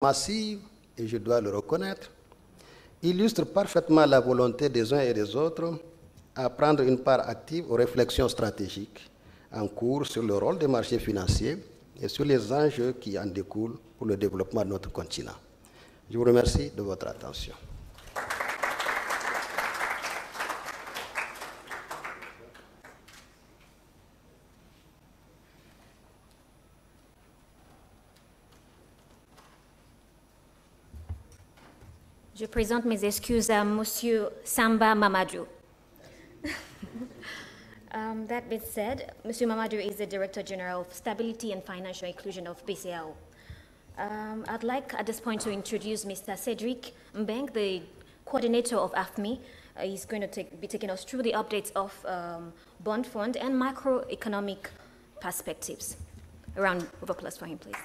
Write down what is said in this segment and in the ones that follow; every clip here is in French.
massive, et je dois le reconnaître, illustre parfaitement la volonté des uns et des autres à prendre une part active aux réflexions stratégiques en cours sur le rôle des marchés financiers et sur les enjeux qui en découlent pour le développement de notre continent. Je vous remercie de votre attention. Je présente mes excuses à Monsieur Samba Mamadou. That being said, Monsieur Mamadou is the Director General of Stability and Financial Inclusion of BCAO. I'd like at this point to introduce Mr. Cedric Mbeng, the coordinator of AFMI. He's going to be taking us through the updates of bond fund and macroeconomic perspectives. A round of applause for him, please.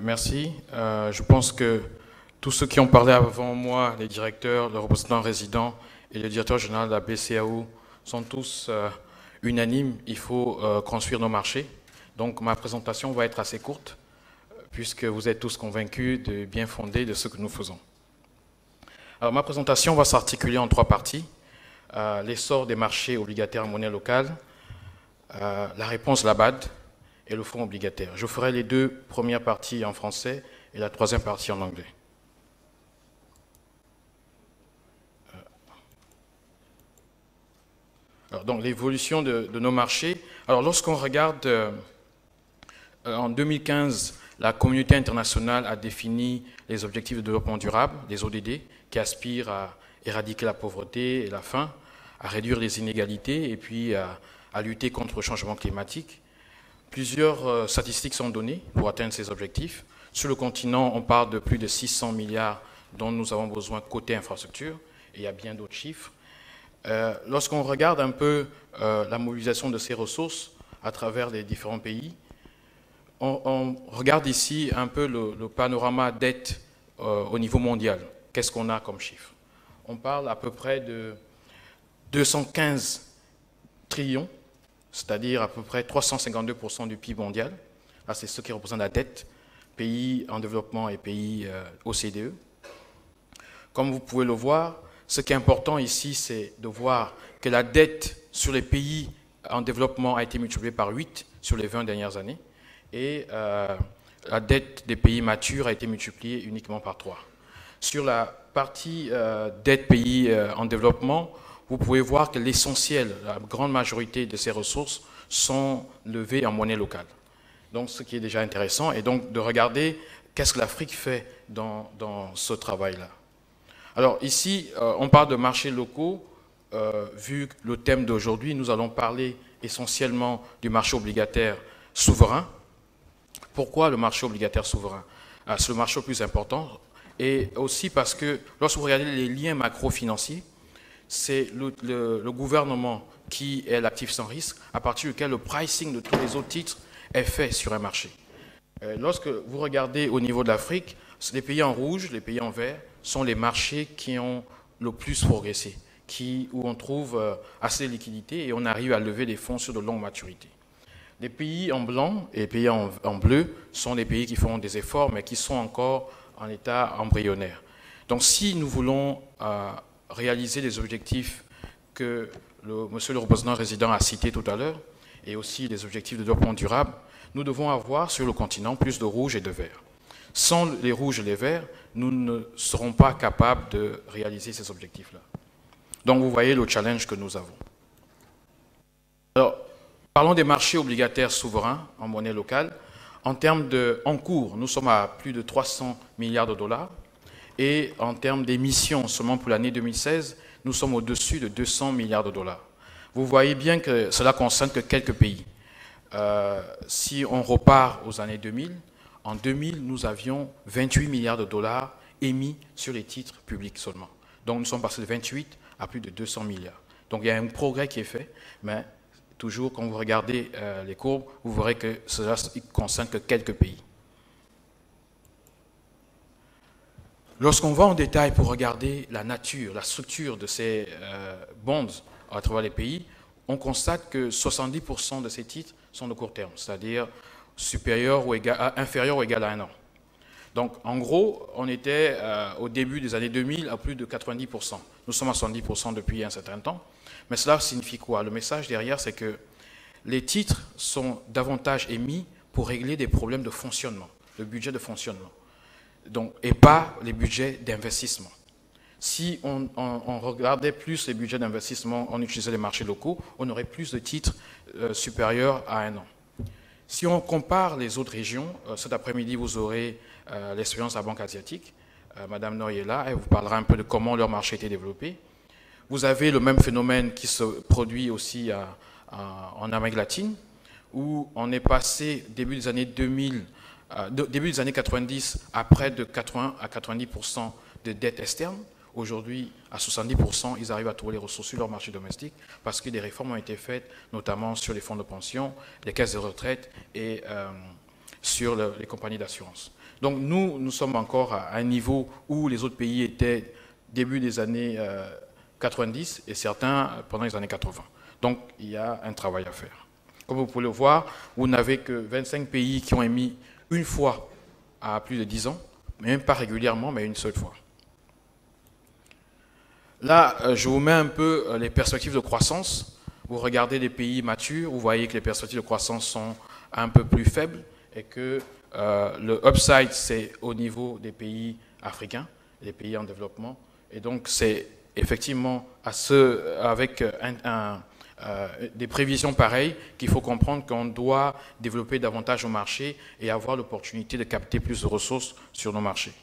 Merci. Je pense que tous ceux qui ont parlé avant moi, les directeurs, le représentant résident et le directeur général de la BCAO, sont tous unanimes. Il faut construire nos marchés. Donc ma présentation va être assez courte, puisque vous êtes tous convaincus de bien fondé de ce que nous faisons. Alors ma présentation va s'articuler en 3 parties. L'essor des marchés obligataires en monnaie locale, la réponse LABAD, et le fonds obligataire. Je ferai les 2 premières parties en français et la 3e partie en anglais. Alors, donc l'évolution de nos marchés. Alors lorsqu'on regarde en 2015, la communauté internationale a défini les objectifs de développement durable, les ODD, qui aspirent à éradiquer la pauvreté et la faim, à réduire les inégalités et puis à lutter contre le changement climatique. Plusieurs statistiques sont données pour atteindre ces objectifs. Sur le continent, on parle de plus de 600 milliards dont nous avons besoin côté infrastructure, et il y a bien d'autres chiffres. Lorsqu'on regarde un peu la mobilisation de ces ressources à travers les différents pays, on regarde ici un peu le panorama dette au niveau mondial. Qu'est-ce qu'on a comme chiffre? On parle à peu près de 215 trillions, c'est-à-dire à peu près 352% du PIB mondial. Là, c'est ce qui représente la dette, pays en développement et pays OCDE. Comme vous pouvez le voir, ce qui est important ici, c'est de voir que la dette sur les pays en développement a été multipliée par 8 sur les 20 dernières années, et la dette des pays matures a été multipliée uniquement par 3. Sur la partie dette pays en développement, vous pouvez voir que l'essentiel, la grande majorité de ces ressources sont levées en monnaie locale. Donc, ce qui est déjà intéressant, et donc de regarder qu'est-ce que l'Afrique fait dans ce travail-là. Alors ici, on parle de marchés locaux. Vu le thème d'aujourd'hui, nous allons parler essentiellement du marché obligataire souverain. Pourquoi le marché obligataire souverain? C'est le marché le plus important, et aussi parce que lorsque vous regardez les liens macro-financiers, c'est le gouvernement qui est l'actif sans risque, à partir duquel le pricing de tous les autres titres est fait sur un marché. Lorsque vous regardez au niveau de l'Afrique, les pays en rouge, les pays en vert, sont les marchés qui ont le plus progressé, où on trouve assez de liquidités et on arrive à lever des fonds sur de longues maturités. Les pays en blanc et les pays en bleu sont les pays qui font des efforts, mais qui sont encore en état embryonnaire. Donc si nous voulons réaliser les objectifs que monsieur le représentant résident a cités tout à l'heure, et aussi les objectifs de développement durable, nous devons avoir sur le continent plus de rouge et de vert. Sans les rouges et les verts, nous ne serons pas capables de réaliser ces objectifs-là. Donc vous voyez le challenge que nous avons. Alors, parlons des marchés obligataires souverains en monnaie locale. En termes d'encours, nous sommes à plus de 300 milliards de dollars. Et en termes d'émissions, seulement pour l'année 2016, nous sommes au-dessus de 200 milliards de dollars. Vous voyez bien que cela concerne que quelques pays. Si on repart aux années 2000, en 2000, nous avions 28 milliards de dollars émis sur les titres publics seulement. Donc nous sommes passés de 28 à plus de 200 milliards. Donc il y a un progrès qui est fait, mais toujours quand vous regardez les courbes, vous verrez que cela ne concerne que quelques pays. Lorsqu'on va en détail pour regarder la nature, la structure de ces bonds à travers les pays, on constate que 70% de ces titres sont de court terme, c'est-à-dire inférieurs ou égal à 1 an. Donc, en gros, on était au début des années 2000 à plus de 90%. Nous sommes à 70% depuis un certain temps. Mais cela signifie quoi? Le message derrière, c'est que les titres sont davantage émis pour régler des problèmes de fonctionnement, le budget de fonctionnement, donc, et pas les budgets d'investissement. Si on regardait plus les budgets d'investissement, on utilisait les marchés locaux, on aurait plus de titres supérieurs à 1 an. Si on compare les autres régions, cet après-midi, vous aurez l'expérience de la Banque asiatique. Madame Noy est là, elle vous parlera un peu de comment leur marché a été développé. Vous avez le même phénomène qui se produit aussi en Amérique latine, où on est passé, début des années 2000, début des années 90, à près de 80 à 90% de dette externe. Aujourd'hui, à 70%, ils arrivent à trouver les ressources sur leur marché domestique parce que des réformes ont été faites, notamment sur les fonds de pension, les caisses de retraite et sur les compagnies d'assurance. Donc nous sommes encore à un niveau où les autres pays étaient début des années 90 et certains pendant les années 80. Donc il y a un travail à faire. Comme vous pouvez le voir, vous n'avez que 25 pays qui ont émis une fois à plus de 10 ans, même pas régulièrement, mais une seule fois. Là, je vous mets un peu les perspectives de croissance. Vous regardez les pays matures, vous voyez que les perspectives de croissance sont un peu plus faibles et que le upside, c'est au niveau des pays africains, les pays en développement. Et donc, c'est effectivement avec des prévisions pareilles qu'il faut comprendre qu'on doit développer davantage nos marchés et avoir l'opportunité de capter plus de ressources sur nos marchés.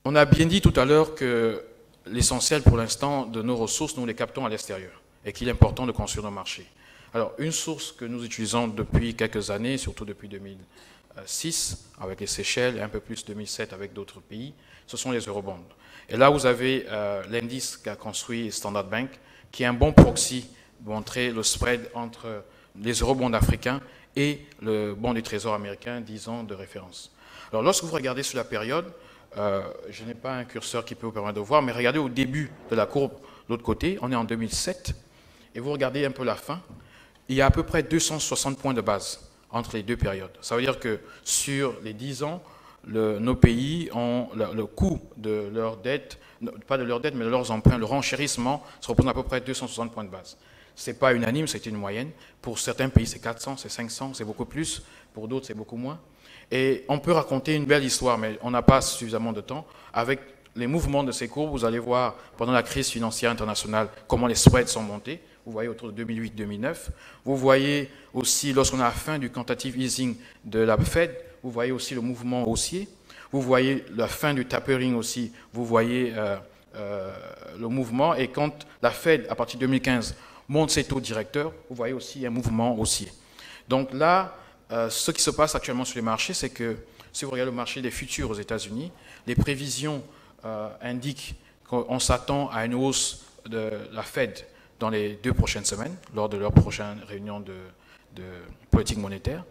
On a bien dit tout à l'heure que l'essentiel pour l'instant de nos ressources, nous les captons à l'extérieur et qu'il est important de construire nos marchés. Alors, une source que nous utilisons depuis quelques années, surtout depuis 2006 avec les Seychelles et un peu plus 2007 avec d'autres pays, ce sont les eurobonds. Et là, vous avez l'indice qu'a construit Standard Bank, qui est un bon proxy pour montrer le spread entre les eurobonds africains et le bond du Trésor américain, 10 ans de référence. Alors, lorsque vous regardez sur la période, je n'ai pas un curseur qui peut vous permettre de voir, mais regardez au début de la courbe, de l'autre côté, on est en 2007, et vous regardez un peu la fin, il y a à peu près 260 points de base entre les deux périodes. Ça veut dire que sur les 10 ans, nos pays ont le coût de leur dette, pas de leur dette, mais de leurs emprunts, le renchérissement, se représente à peu près 260 points de base. Ce n'est pas unanime, c'est une moyenne. Pour certains pays, c'est 400, c'est 500, c'est beaucoup plus. Pour d'autres, c'est beaucoup moins. Et on peut raconter une belle histoire, mais on n'a pas suffisamment de temps. Avec les mouvements de ces courbes, vous allez voir, pendant la crise financière internationale, comment les spreads sont montés. Vous voyez autour de 2008-2009. Vous voyez aussi, lorsqu'on a la fin du quantitative easing de la Fed, vous voyez aussi le mouvement haussier. Vous voyez la fin du tapering aussi. Vous voyez le mouvement. Et quand la Fed, à partir de 2015, monte ses taux directeurs, vous voyez aussi un mouvement haussier. Donc là, ce qui se passe actuellement sur les marchés, c'est que si vous regardez le marché des futurs aux États-Unis, les prévisions indiquent qu'on s'attend à une hausse de la Fed dans les 2 prochaines semaines, lors de leur prochaine réunion de politique monétaire.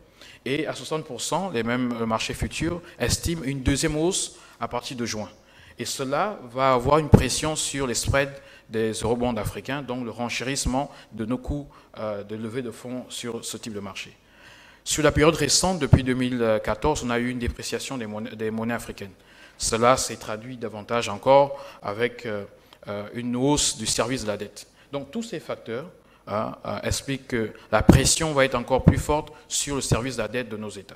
Et à 60%, les mêmes marchés futurs estiment une deuxième hausse à partir de juin. Et cela va avoir une pression sur les spreads des eurobonds africains, donc le renchérissement de nos coûts de levée de fonds sur ce type de marché. Sur la période récente, depuis 2014, on a eu une dépréciation des monnaies africaines. Cela s'est traduit davantage encore avec une hausse du service de la dette. Donc tous ces facteurs expliquent que la pression va être encore plus forte sur le service de la dette de nos États.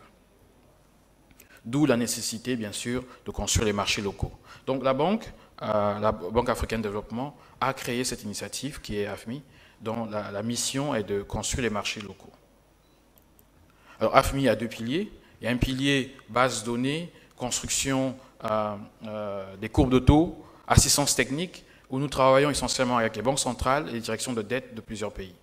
D'où la nécessité, bien sûr, de construire les marchés locaux. Donc la Banque africaine de développement, a créé cette initiative qui est AFMI, dont la mission est de construire les marchés locaux. Alors, AFMI a deux piliers. Il y a un pilier base de données, construction des courbes de taux, assistance technique, où nous travaillons essentiellement avec les banques centrales et les directions de dette de plusieurs pays.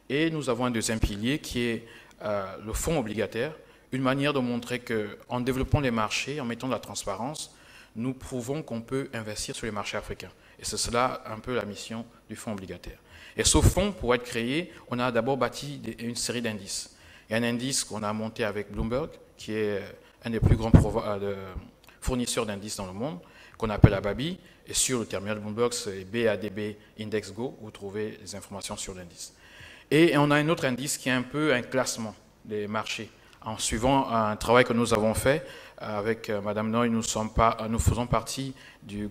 Et nous avons un deuxième pilier qui est le fonds obligataire, une manière de montrer qu'en développant les marchés, en mettant de la transparence, nous prouvons qu'on peut investir sur les marchés africains. Et c'est cela un peu la mission du fonds obligataire. Et ce fonds, pour être créé, on a d'abord bâti une série d'indices. Il y a un indice qu'on a monté avec Bloomberg, qui est un des plus grands fournisseurs d'indices dans le monde, qu'on appelle ABABI. Et sur le terminal Bloomberg, c'est BADB Index Go, où vous trouvez les informations sur l'indice. Et on a un autre indice qui est un peu un classement des marchés. En suivant un travail que nous avons fait avec Mme Noy, nous faisons partie du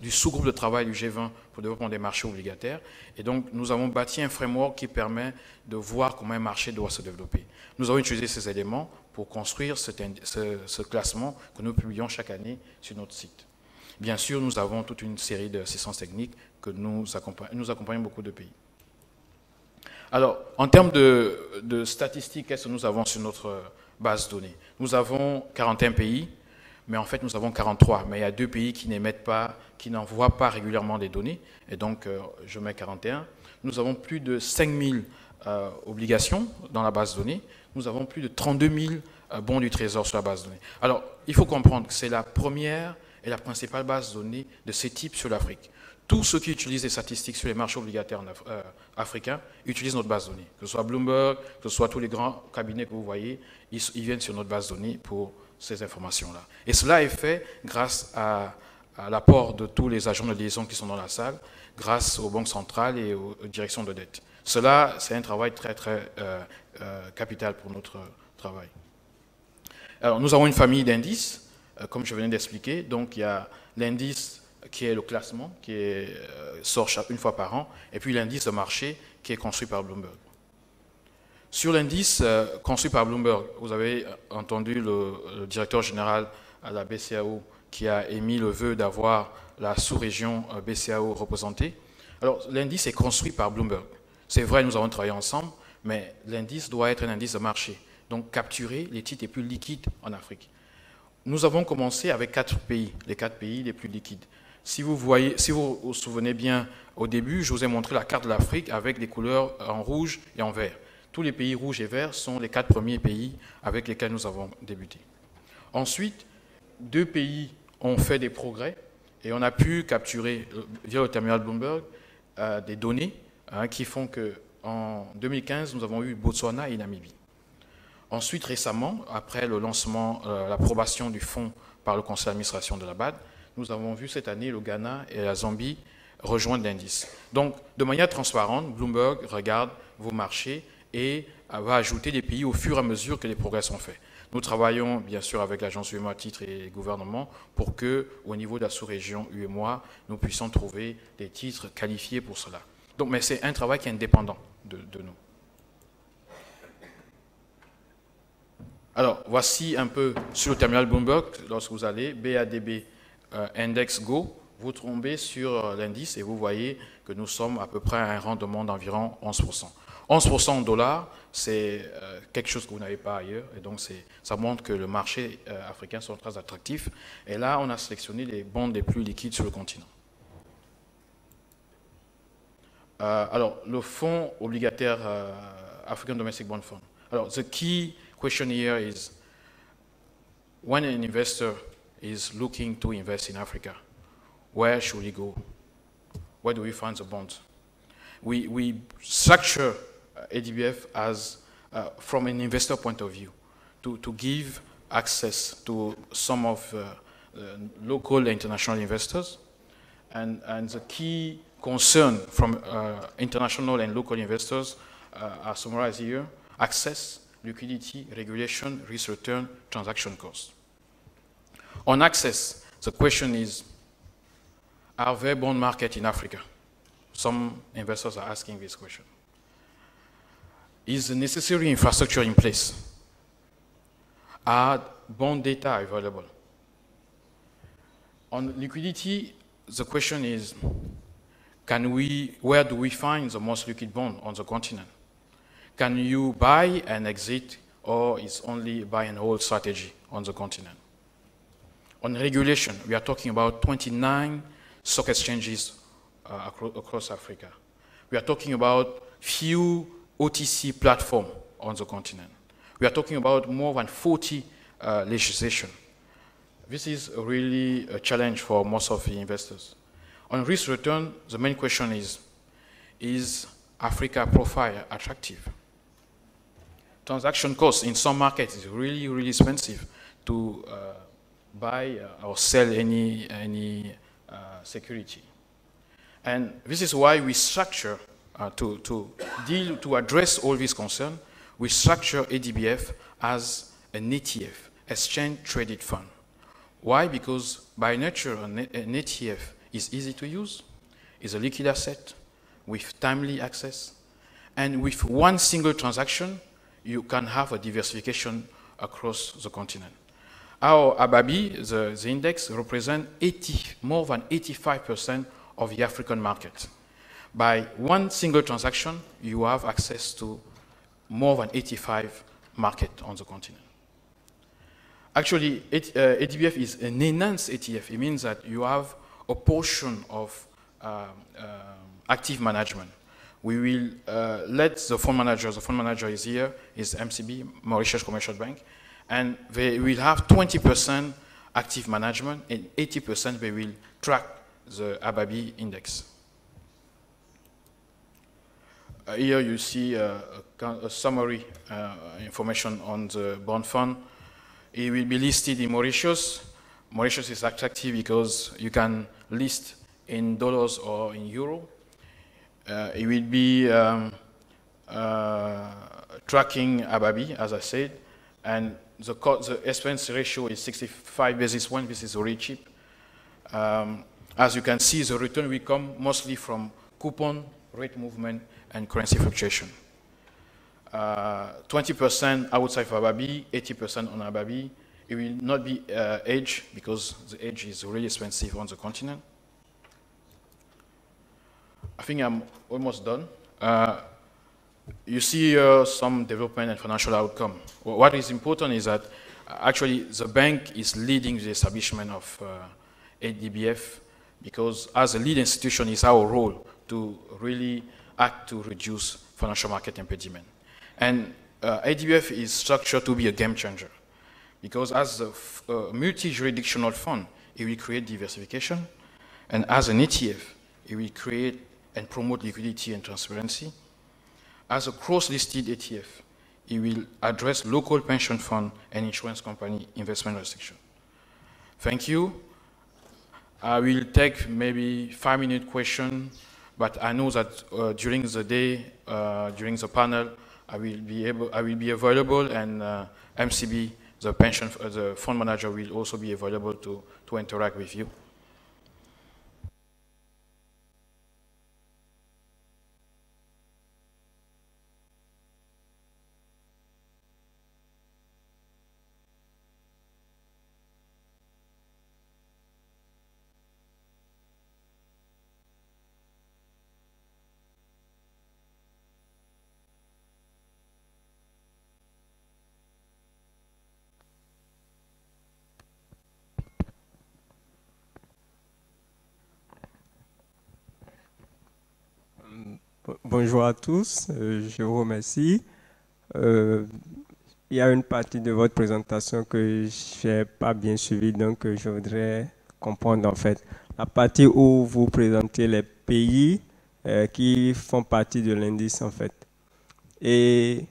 sous-groupe de travail du G20 pour le développement des marchés obligataires. Et donc, nous avons bâti un framework qui permet de voir comment un marché doit se développer. Nous avons utilisé ces éléments pour construire ce classement que nous publions chaque année sur notre site. Bien sûr, nous avons toute une série d'assistances techniques que nous accompagnons beaucoup de pays. Alors, en termes de statistiques, qu'est-ce que nous avons sur notre base de données? Nous avons 41 pays, mais en fait, nous avons 43. Mais il y a 2 pays qui n'émettent pas, qui n'envoient pas régulièrement des données. Et donc, je mets 41. Nous avons plus de 5000 obligations dans la base de données. Nous avons plus de 32 000 bons du Trésor sur la base de données. Alors, il faut comprendre que c'est la première et la principale base de données de ce type sur l'Afrique. Tous ceux qui utilisent les statistiques sur les marchés obligataires africains utilisent notre base de données. Que ce soit Bloomberg, que ce soit tous les grands cabinets que vous voyez, ils viennent sur notre base de données pour ces informations-là. Et cela est fait grâce à l'apport de tous les agents de liaison qui sont dans la salle, grâce aux banques centrales et aux directions de dette. Cela, c'est un travail très, très capital pour notre travail. Alors, nous avons une famille d'indices, comme je venais d'expliquer. Donc, il y a l'indice qui est le classement, qui sort une fois par an, et puis l'indice de marché qui est construit par Bloomberg. Sur l'indice construit par Bloomberg, vous avez entendu le directeur général à la BCAO qui a émis le vœu d'avoir la sous-région BCAO représentée. Alors, l'indice est construit par Bloomberg. C'est vrai, nous avons travaillé ensemble, mais l'indice doit être un indice de marché, donc capturer les titres les plus liquides en Afrique. Nous avons commencé avec 4 pays, les 4 pays les plus liquides. Si vous vous souvenez bien, au début, je vous ai montré la carte de l'Afrique avec les couleurs en rouge et en vert. Tous les pays rouges et verts sont les 4 premiers pays avec lesquels nous avons débuté. Ensuite, 2 pays ont fait des progrès et on a pu capturer, via le terminal Bloomberg, des données qui font qu'en 2015, nous avons eu Botswana et Namibie. Ensuite, récemment, après le lancement, l'approbation du fonds par le conseil d'administration de la BAD, nous avons vu cette année le Ghana et la Zambie rejoindre l'indice. Donc, de manière transparente, Bloomberg regarde vos marchés et va ajouter des pays au fur et à mesure que les progrès sont faits. Nous travaillons bien sûr avec l'agence UEMOA titres et les gouvernements pour que, au niveau de la sous-région UEMOA, nous puissions trouver des titres qualifiés pour cela. Donc, mais c'est un travail qui est indépendant de nous. Alors, voici un peu sur le terminal Bloomberg, lorsque vous allez, BADB Index Go, vous tombez sur l'indice et vous voyez que nous sommes à peu près à un rendement d'environ 11%. 11% en dollars, c'est quelque chose que vous n'avez pas ailleurs, et donc ça montre que le marché africain sont très attractifs. Et là, on a sélectionné les bonds les plus liquides sur le continent. Alors, le fonds obligataire African Domestic Bond Fund. Alors, the key question here is, when an investor is looking to invest in Africa, where should he go? Where do we find the bonds? We structure ADBF as, from an investor point of view, to give access to some of local and international investors. And the key concern from international and local investors are summarized here: access, liquidity, regulation, risk return, transaction costs. On access, the question is, are there bond markets in Africa? Some investors are asking this question. Is the necessary infrastructure in place? Are bond data available? On liquidity, the question is, where do we find the most liquid bond on the continent? Can you buy and exit or is only buy and hold strategy on the continent. On regulation, we are talking about 29 stock exchanges across Africa. We are talking about few OTC platforms on the continent. We are talking about more than 40 legislation. This is really a challenge for most of the investors. On risk return, the main question is Africa profile attractive? Transaction costs in some markets is really, really expensive to buy or sell any security. And this is why we structure, to address all these concerns, we structure ADBF as an ETF, Exchange Traded Fund. Why? Because by nature, an ETF is easy to use, is a liquid asset with timely access, and with one single transaction, you can have a diversification across the continent. Our ABABI, the index, represents more than 85% of the African market. By one single transaction, you have access to more than 85 markets on the continent. Actually, ADBF is an enhanced ETF. It means that you have a portion of active management. We will let the fund manager is here, is MCB, Mauritius Commercial Bank, and they will have 20% active management and 80% they will track the ABABI index. Here you see a summary information on the bond fund. It will be listed in Mauritius. Mauritius is attractive because you can list in dollars or in euro. It will be tracking ABABI, as I said, and the expense ratio is 65 basis points. This is really cheap. As you can see, the return will come mostly from coupon, rate movement, and currency fluctuation. 20% outside of ABABI, 80% on ABABI. It will not be hedged because the hedge is really expensive on the continent. I think I'm almost done. You see some development and financial outcome. What is important is that actually the bank is leading the establishment of ADBF because as a lead institution, it's our role to really act to reduce financial market impediment. And ADBF is structured to be a game changer because as a multi-jurisdictional fund, it will create diversification, and as an ETF, it will create and promote liquidity and transparency. As a cross-listed ETF, it will address local pension fund and insurance company investment restriction. Thank you. I will take maybe 5-minute question, but I know that during the day, during the panel, I will be available, and MCB, the fund manager, will also be available to interact with you. Bonjour à tous, je vous remercie. Il y a une partie de votre présentation que je n'ai pas bien suivie, donc je voudrais comprendre en fait. La partie où vous présentez les pays qui font partie de l'indice en fait. Et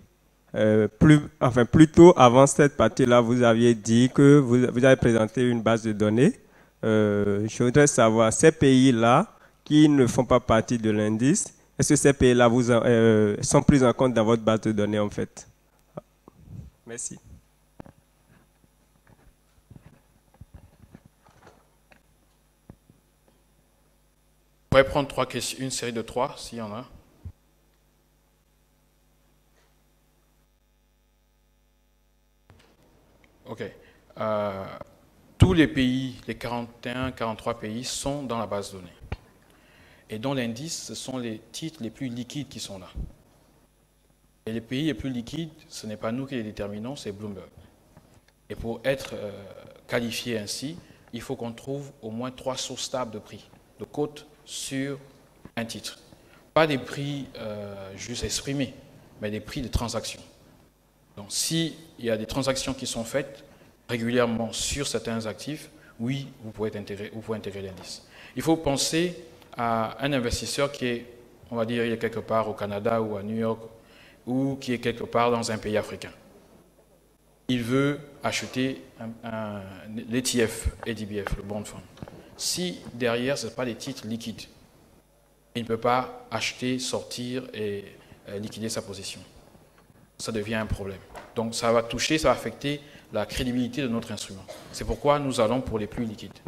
plutôt avant cette partie-là, vous aviez dit que vous avez présenté une base de données. Je voudrais savoir, ces pays-là qui ne font pas partie de l'indice, est-ce que ces pays-là sont pris en compte dans votre base de données en fait? Merci. On pourrait prendre une série de 3, s'il y en a. OK. Tous les pays, les 41, 43 pays sont dans la base de données. Et dans l'indice, ce sont les titres les plus liquides qui sont là. Et les pays les plus liquides, ce n'est pas nous qui les déterminons, c'est Bloomberg. Et pour être qualifié ainsi, il faut qu'on trouve au moins 3 sources stables de prix, de cotes sur un titre. Pas des prix juste exprimés, mais des prix de transaction. Donc s'il y a des transactions qui sont faites régulièrement sur certains actifs, oui, vous pouvez intégrer l'indice. Il faut penser à un investisseur qui est, on va dire, il est quelque part au Canada ou à New York, ou qui est quelque part dans un pays africain. Il veut acheter l'ETF, ADBF, le bond fund. Si derrière, ce n'est pas des titres liquides, il ne peut pas acheter, sortir et liquider sa position. Ça devient un problème. Donc ça va toucher, ça va affecter la crédibilité de notre instrument. C'est pourquoi nous allons pour les plus liquides.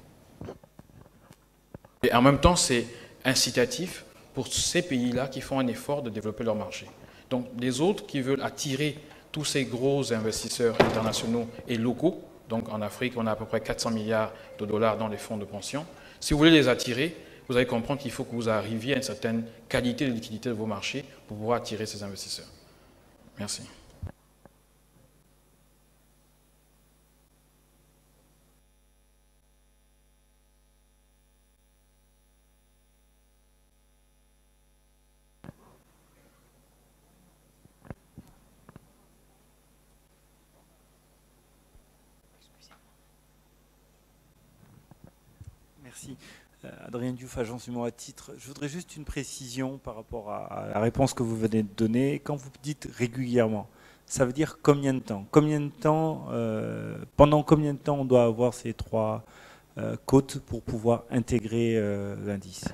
Et en même temps, c'est incitatif pour ces pays-là qui font un effort de développer leur marché. Donc les autres qui veulent attirer tous ces gros investisseurs internationaux et locaux, donc en Afrique, on a à peu près 400 milliards de dollars dans les fonds de pension. Si vous voulez les attirer, vous allez comprendre qu'il faut que vous arriviez à une certaine qualité de liquidité de vos marchés pour pouvoir attirer ces investisseurs. Merci. Merci. Adrien Diouf, agence Humour à titre. Je voudrais juste une précision par rapport à la réponse que vous venez de donner. Quand vous dites régulièrement, ça veut dire combien de temps? Pendant combien de temps on doit avoir ces 3 cotes pour pouvoir intégrer l'indice?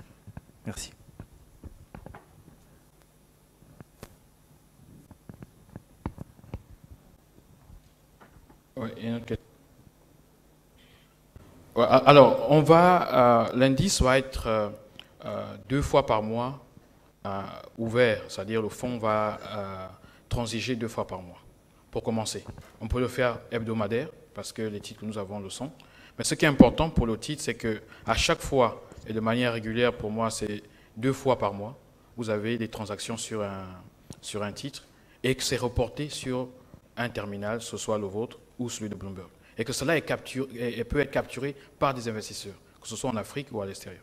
Merci. Oui, il y a une autre question. Alors, l'indice va être 2 fois par mois ouvert, c'est-à-dire le fonds va transiger 2 fois par mois, pour commencer. On peut le faire hebdomadaire, parce que les titres que nous avons le sont. Mais ce qui est important pour le titre, c'est qu'à chaque fois, et de manière régulière, pour moi, c'est 2 fois par mois, vous avez des transactions sur un titre, et que c'est reporté sur un terminal, ce soit le vôtre ou celui de Bloomberg. Et que cela peut être capturé par des investisseurs, que ce soit en Afrique ou à l'extérieur.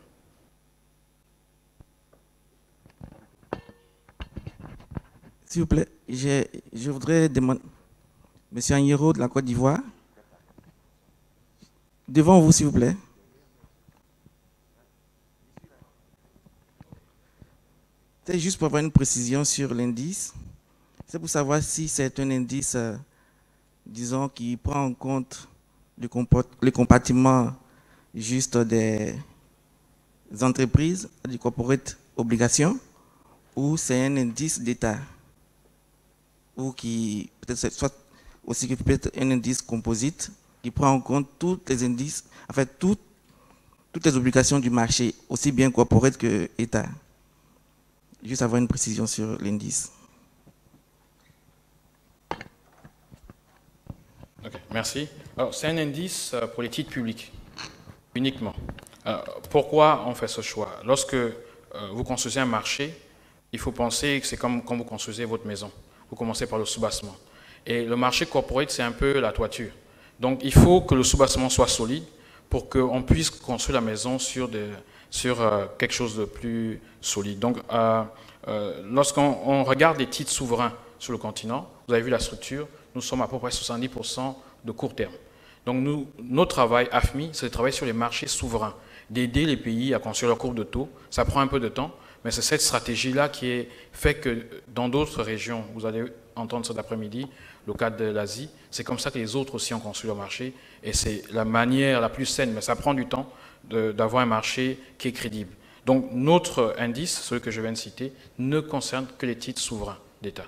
S'il vous plaît, je voudrais demander, Monsieur Agnero de la Côte d'Ivoire, devant vous, s'il vous plaît. C'est juste pour avoir une précision sur l'indice. C'est pour savoir si c'est un indice, disons, qui prend en compte le compartiment juste des entreprises, des corporate obligations, ou c'est un indice d'État, ou qui peut-être soit aussi peut être un indice composite qui prend en compte tous les indices, en fait toutes les obligations du marché, aussi bien corporate que État. Juste avoir une précision sur l'indice. Ok, merci. Alors, c'est un indice pour les titres publics, uniquement. Pourquoi on fait ce choix? Lorsque vous construisez un marché, il faut penser que c'est comme quand vous construisez votre maison. Vous commencez par le soubassement. Et le marché corporate, c'est un peu la toiture. Donc, il faut que le soubassement soit solide pour qu'on puisse construire la maison sur quelque chose de plus solide. Donc, lorsqu'on regarde les titres souverains sur le continent, vous avez vu la structure, nous sommes à peu près 70% de court terme. Donc, notre travail, AFMI, c'est de travailler sur les marchés souverains, d'aider les pays à construire leur courbe de taux. Ça prend un peu de temps, mais c'est cette stratégie-là qui fait que dans d'autres régions, vous allez entendre cet après-midi, le cas de l'Asie, c'est comme ça que les autres aussi ont construit leur marché, et c'est la manière la plus saine, mais ça prend du temps d'avoir un marché qui est crédible. Donc notre indice, celui que je viens de citer, ne concerne que les titres souverains d'État.